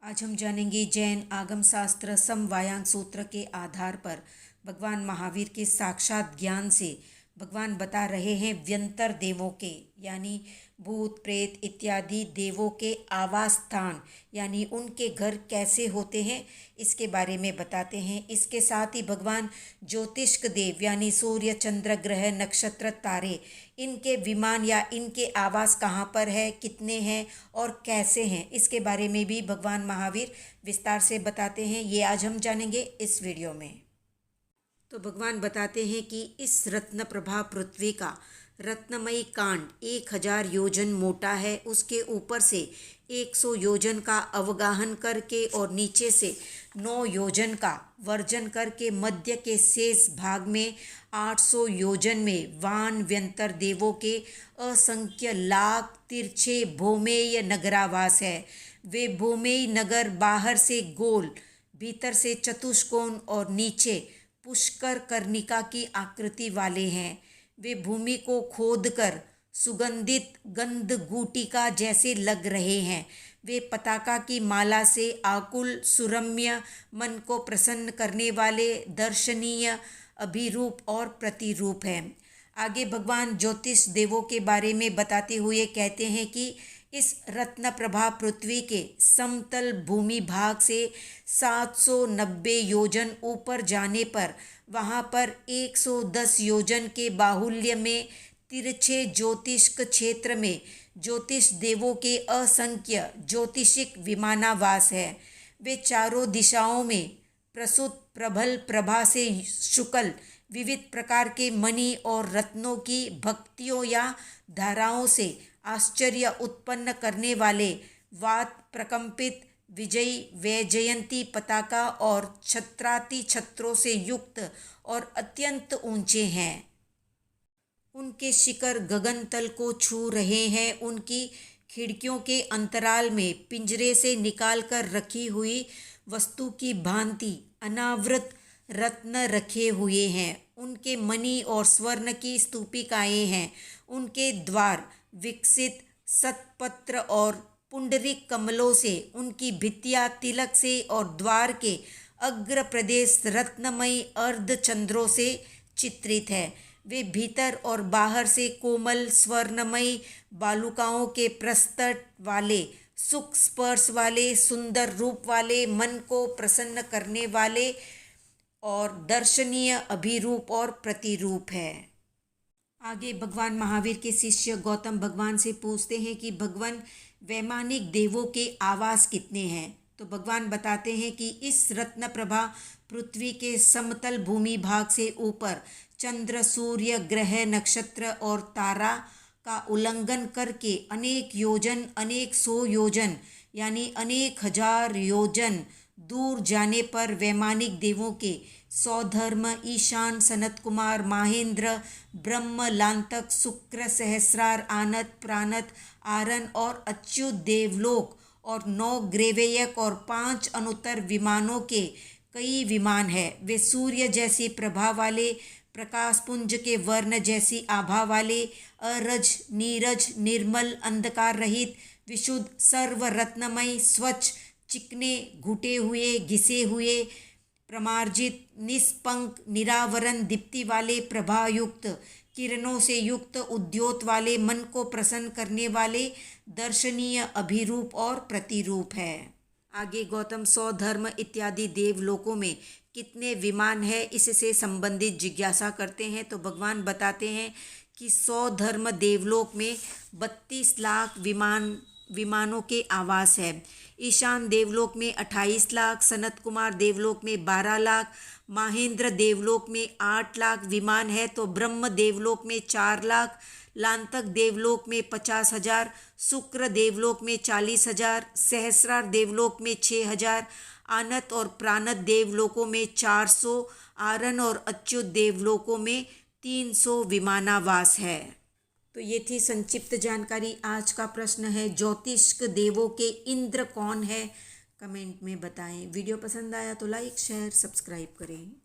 आज हम जानेंगे जैन आगम शास्त्र समवायांग सूत्र के आधार पर भगवान महावीर के साक्षात ज्ञान से भगवान बता रहे हैं व्यंतर देवों के यानी भूत प्रेत इत्यादि देवों के आवास स्थान यानी उनके घर कैसे होते हैं इसके बारे में बताते हैं। इसके साथ ही भगवान ज्योतिष्क देव यानी सूर्य चंद्र ग्रह नक्षत्र तारे इनके विमान या इनके आवास कहाँ पर है, कितने हैं और कैसे हैं, इसके बारे में भी भगवान महावीर विस्तार से बताते हैं। ये आज हम जानेंगे इस वीडियो में। तो भगवान बताते हैं कि इस रत्न प्रभा पृथ्वी का रत्नमयी कांड 1000 योजन मोटा है। उसके ऊपर से 100 योजन का अवगाहन करके और नीचे से 9 योजन का वर्जन करके मध्य के शेष भाग में 800 योजन में वान व्यंतर देवों के असंख्य लाख तिरछे भौमेय नगरावास है। वे भौमेय नगर बाहर से गोल, भीतर से चतुष्कोण और नीचे पुष्कर कर्णिका की आकृति वाले हैं। वे भूमि को खोदकर सुगंधित गंध गुटिका जैसे लग रहे हैं। वे पताका की माला से आकुल सुरम्य, मन को प्रसन्न करने वाले, दर्शनीय, अभिरूप और प्रतिरूप हैं। आगे भगवान ज्योतिष देवों के बारे में बताते हुए कहते हैं कि इस रत्न प्रभा पृथ्वी के समतल भूमि भाग से 790 योजन ऊपर जाने पर वहाँ पर 110 योजन के बाहुल्य में तिरछे ज्योतिष्क क्षेत्र में ज्योतिष देवों के असंख्य ज्योतिषिक विमानावास है। वे चारों दिशाओं में प्रसूत प्रबल प्रभा से शुक्ल विविध प्रकार के मणि और रत्नों की भक्तियों या धाराओं से आश्चर्य उत्पन्न करने वाले वात प्रकंपित विजयी वैजयंती पताका और छत्राति छत्रों से युक्त और अत्यंत ऊंचे हैं। उनके शिखर गगन तल को छू रहे हैं। उनकी खिड़कियों के अंतराल में पिंजरे से निकाल कर रखी हुई वस्तु की भांति अनावृत रत्न रखे हुए हैं। उनके मणि और स्वर्ण की स्तूपिकाएं हैं। उनके द्वार विकसित सतपत्र और पुंडरिक कमलों से, उनकी भित्तियां तिलक से और द्वार के अग्र प्रदेश रत्नमयी अर्धचंद्रों से चित्रित है। वे भीतर और बाहर से कोमल स्वर्णमयी बालुकाओं के प्रस्तट वाले, सुख स्पर्श वाले, सुंदर रूप वाले, मन को प्रसन्न करने वाले और दर्शनीय अभिरूप और प्रतिरूप है। आगे भगवान महावीर के शिष्य गौतम भगवान से पूछते हैं कि भगवान वैमानिक देवों के आवास कितने हैं। तो भगवान बताते हैं कि इस रत्न प्रभा पृथ्वी के समतल भूमि भाग से ऊपर चंद्र सूर्य ग्रह नक्षत्र और तारा का उल्लंघन करके अनेक योजन, अनेक 100 योजन यानी अनेक हजार योजन दूर जाने पर वैमानिक देवों के सौधर्म ईशान सनत कुमार माहेंद्र ब्रह्म लांतक शुक्र सहस्रार आनत प्राणत आरन और अच्युत देवलोक और 9 ग्रेवेयक और 5 अनुत्तर विमानों के कई विमान है। वे सूर्य जैसी प्रभा वाले, प्रकाश पुंज के वर्ण जैसी आभा वाले, अरज नीरज निर्मल अंधकार रहित विशुद्ध सर्व रत्नमय स्वच्छ चिकने घुटे हुए घिसे हुए प्रमार्जित निष्पंक निरावरण दीप्ति वाले प्रभायुक्त किरणों से युक्त उद्योत वाले, मन को प्रसन्न करने वाले, दर्शनीय अभिरूप और प्रतिरूप है। आगे गौतम सौधर्म इत्यादि देवलोकों में कितने विमान है इससे संबंधित जिज्ञासा करते हैं। तो भगवान बताते हैं कि सौधर्म देवलोक में 32 लाख विमानों के आवास है। ईशान देवलोक में 28 लाख, सनत कुमार देवलोक में 12 लाख, माहेंद्र देवलोक में 8 लाख विमान है। तो ब्रह्म देवलोक में 4 लाख, लांतक देवलोक में 50,000, शुक्र देवलोक में 40,000, सहस्रार देवलोक में 6,000, आनत और प्राणत देवलोकों में 400, आरन और अच्युत देवलोकों में 300 विमानावास है। तो ये थी संक्षिप्त जानकारी। आज का प्रश्न है ज्योतिष्क देवों के इंद्र कौन है, कमेंट में बताएं। वीडियो पसंद आया तो लाइक शेयर सब्सक्राइब करें।